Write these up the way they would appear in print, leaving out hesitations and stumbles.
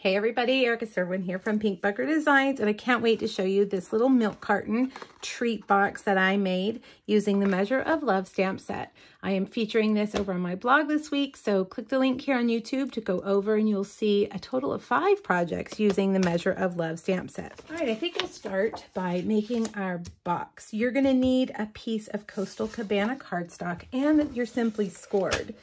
Hey everybody, Erica Serwin here from Pink Bugger Designs, and I can't wait to show you this little milk carton treat box that I made using the Measure of Love stamp set. I am featuring this over on my blog this week, so click the link here on YouTube to go over and you'll see a total of 5 projects using the Measure of Love stamp set. All right, I think we'll start by making our box. You're gonna need a piece of Coastal Cabana cardstock and your Simply Scored.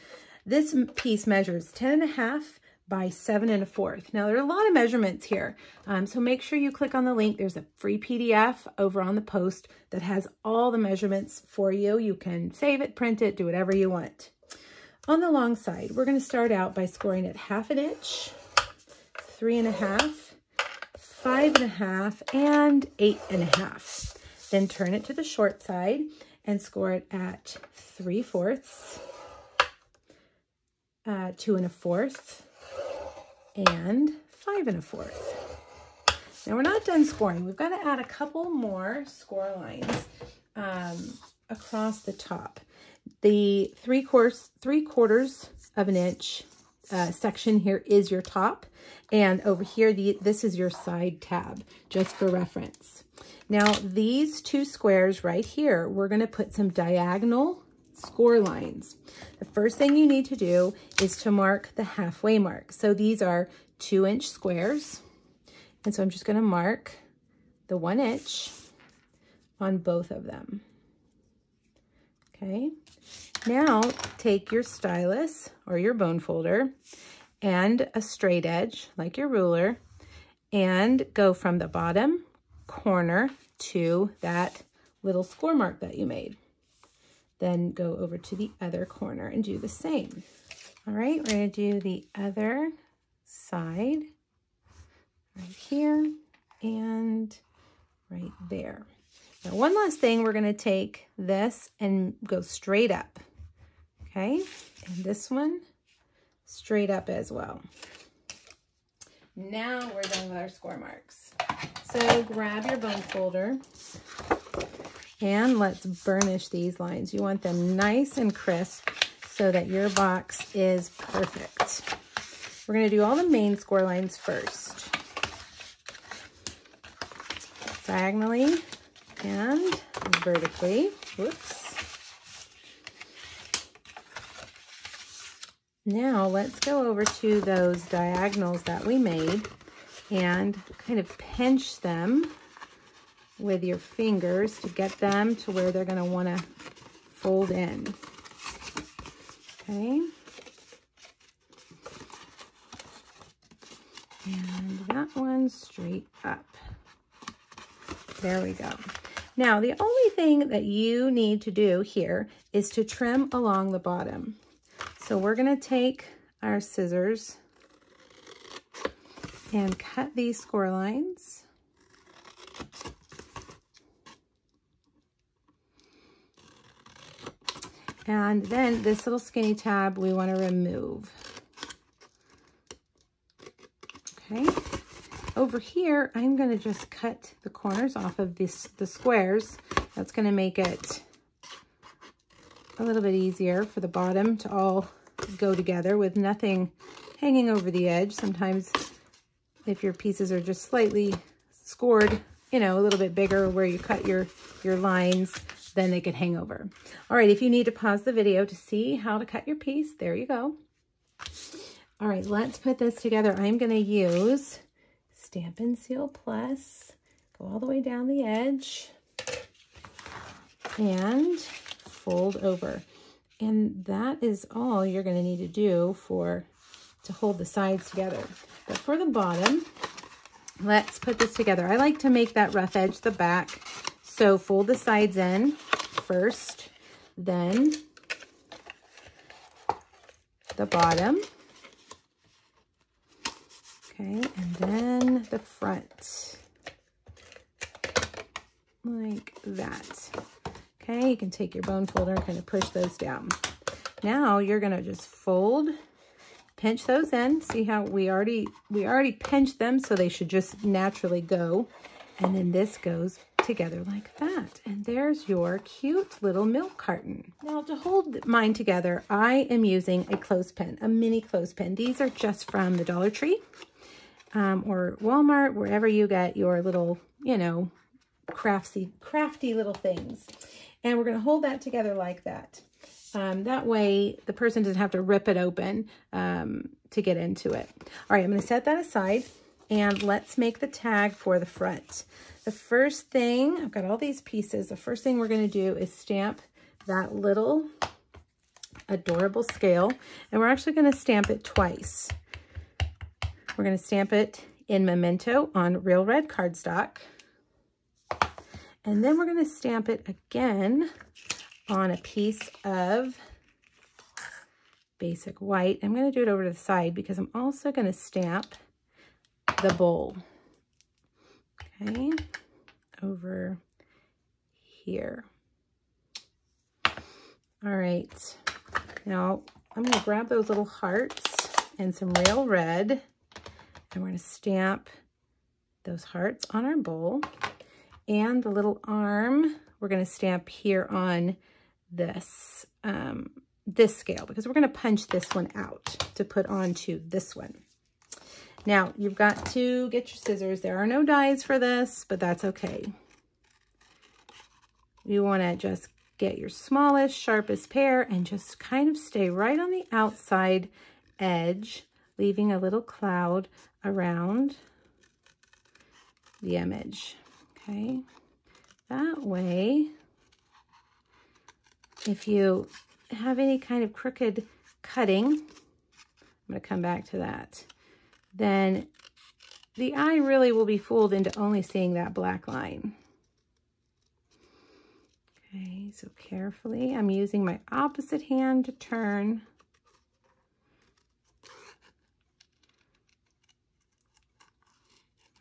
This piece measures 10.5 by 7 1/4. Now there are a lot of measurements here, so make sure you click on the link. There's a free PDF over on the post that has all the measurements for you. You can save it, print it, do whatever you want. On the long side, we're going to start out by scoring at 1/2 inch, 3.5, 5.5, and 8.5. Then turn it to the short side and score it at 3/4, 2 1/4. and 5 1/4. Now we're not done scoring. We've got to add a couple more score lines across the top. The 3/4 of an inch section here is your top, and over here this is your side tab, just for reference. Now these 2 squares right here, we're going to put some diagonal score lines. The first thing you need to do is to mark the halfway mark. So these are 2-inch squares. And so I'm just going to mark the 1 inch on both of them. Okay. Now take your stylus or your bone folder and a straight edge like your ruler and go from the bottom corner to that little score mark that you made. Then go over to the other corner and do the same. All right, we're going to do the other side right here and right there. Now, one last thing, we're going to take this and go straight up. Okay, and this one straight up as well. Now we're done with our score marks. So grab your bone folder and let's burnish these lines. You want them nice and crisp so that your box is perfect. We're going to do all the main score lines first. Diagonally and vertically. Whoops. Now let's go over to those diagonals that we made and kind of pinch them with your fingers to get them to where they're going to want to fold in. Okay. And that one straight up. There we go. Now, the only thing that you need to do here is to trim along the bottom. So we're going to take our scissors and cut these score lines. And then this little skinny tab we want to remove. Okay. Over here, I'm going to just cut the corners off of the squares. That's going to make it a little bit easier for the bottom to all go together with nothing hanging over the edge. Sometimes if your pieces are just slightly scored, you know, a little bit bigger where you cut your lines, then they could hang over. All right, if you need to pause the video to see how to cut your piece, there you go. All right, let's put this together. I'm gonna use Stampin' Seal Plus, go all the way down the edge and fold over. And that is all you're gonna need to do to hold the sides together. But for the bottom, let's put this together. I like to make that rough edge the back. So fold the sides in first, then the bottom, okay, and then the front, like that. Okay, you can take your bone folder and kind of push those down. Now you're gonna just fold, pinch those in. See how we already pinched them, so they should just naturally go. And then this goes together like that. And there's your cute little milk carton. Now to hold mine together, I am using a clothespin, a mini clothespin. These are just from the Dollar Tree. or Walmart, wherever you get your little, you know, crafty little things. And we're going to hold that together like that. That way the person doesn't have to rip it open to get into it. All right, I'm going to set that aside and let's make the tag for the front. The first thing, I've got all these pieces. The first thing we're going to do is stamp that little adorable scale, and we're actually going to stamp it twice. We're going to stamp it in Memento on Real Red cardstock, and then we're going to stamp it again on a piece of basic white. I'm going to do it over to the side because I'm also going to stamp the bowl. Okay, over here. All right, now I'm going to grab those little hearts and some Real Red, and we're going to stamp those hearts on our bowl. And the little arm, we're going to stamp here on this, this scale, because we're going to punch this one out to put onto this one. Now, you've got to get your scissors. There are no dies for this, but that's okay. You want to just get your smallest, sharpest pair and just kind of stay right on the outside edge, leaving a little cloud around the image. Okay, that way, if you have any kind of crooked cutting, I'm going to come back to that, then the eye really will be fooled into only seeing that black line. Okay, so carefully, I'm using my opposite hand to turn.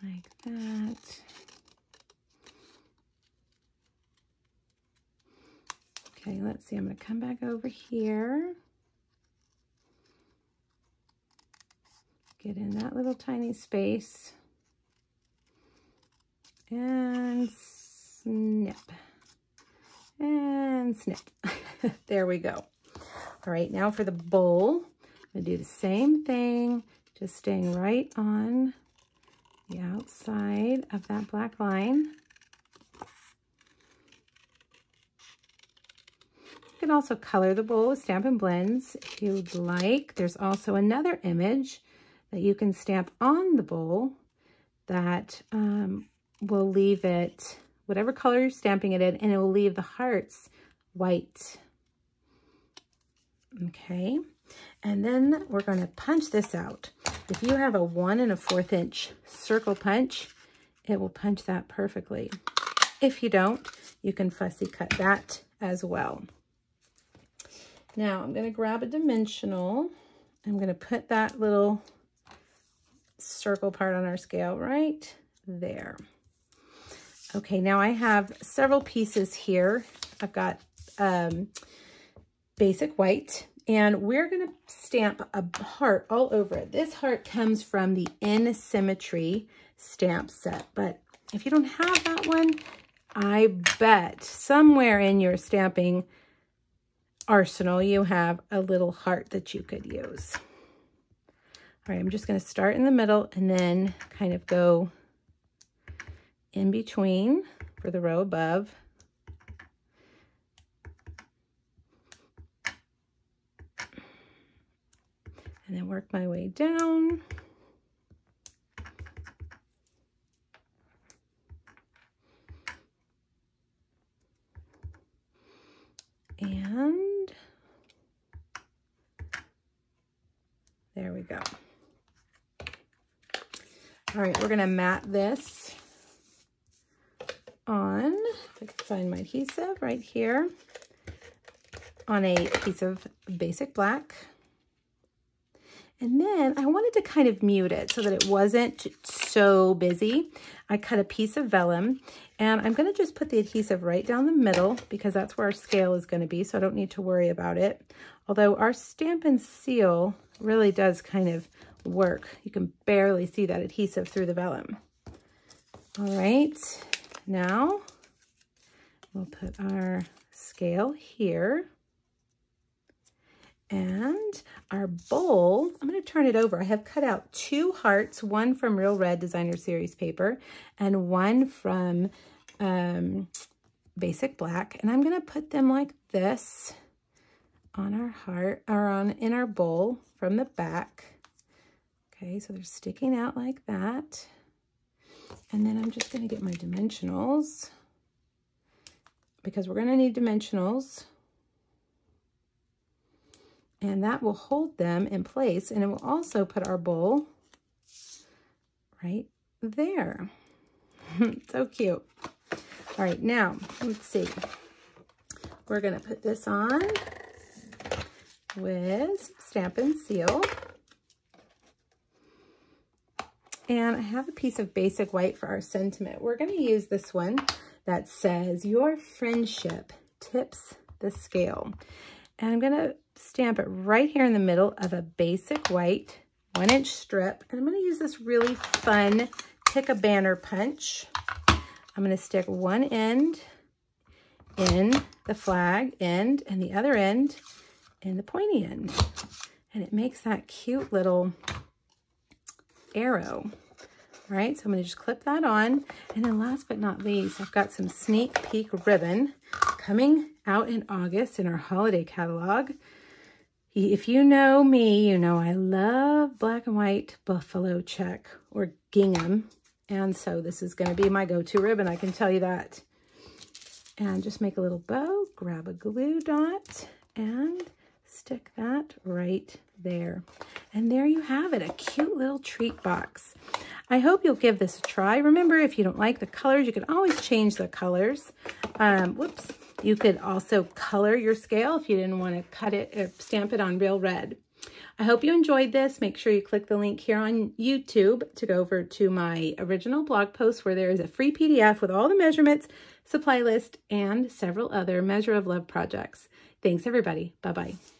Like that. Okay, let's see, I'm going to come back over here. Get in that little tiny space. And snip. And snip. There we go. All right, now for the bowl, I'm going to do the same thing, just staying right on the outside of that black line. You can also color the bowl with Stampin' Blends if you'd like. There's also another image that you can stamp on the bowl that will leave it whatever color you're stamping it in, and it will leave the hearts white. Okay, and then we're going to punch this out. If you have a 1 1/4 inch circle punch, it will punch that perfectly. If you don't, you can fussy cut that as well. Now I'm going to grab a dimensional. I'm going to put that little circle part on our scale right there. Okay, now I have several pieces here. I've got basic white, and we're going to stamp a heart all over it. This heart comes from the In Symmetry stamp set, but if you don't have that one, I bet somewhere in your stamping arsenal you have a little heart that you could use. All right, I'm just going to start in the middle and then kind of go in between for the row above. And then work my way down. And there we go. All right, we're going to mat this on, if I can find my adhesive right here, on a piece of basic black. And then I wanted to kind of mute it so that it wasn't so busy. I cut a piece of vellum, and I'm going to just put the adhesive right down the middle because that's where our scale is going to be, so I don't need to worry about it. Although our Stampin' Seal really does kind of work. You can barely see that adhesive through the vellum. All right, now we'll put our scale here. And our bowl, I'm going to turn it over. I have cut out 2 hearts, one from Real Red Designer Series paper and one from Basic Black. And I'm going to put them like this on our heart, or in our bowl from the back. Okay, so they're sticking out like that. And then I'm just going to get my dimensionals, because we're going to need dimensionals. And that will hold them in place, and it will also put our bowl right there. So cute. All right, now let's see. We're going to put this on with Stampin' Seal. And I have a piece of basic white for our sentiment. We're going to use this one that says, "Your friendship tips the scale." And I'm going to stamp it right here in the middle of a basic white 1-inch strip. And I'm going to use this really fun Pick a Banner punch. I'm going to stick one end in the flag end and the other end in the pointy end. And it makes that cute little arrow. All right, so I'm going to just clip that on. And then last but not least, I've got some sneak peek ribbon coming out in August in our holiday catalog. If you know me, you know I love black and white buffalo check or gingham. And so this is going to be my go-to ribbon, I can tell you that. And just make a little bow, grab a glue dot, and stick that right there. And there you have it, a cute little treat box. I hope you'll give this a try. Remember, if you don't like the colors, you can always change the colors. You could also color your scale if you didn't want to cut it or stamp it on Real Red. I hope you enjoyed this. Make sure you click the link here on YouTube to go over to my original blog post, where there is a free PDF with all the measurements, supply list, and several other Measure of Love projects. Thanks, everybody. Bye-bye.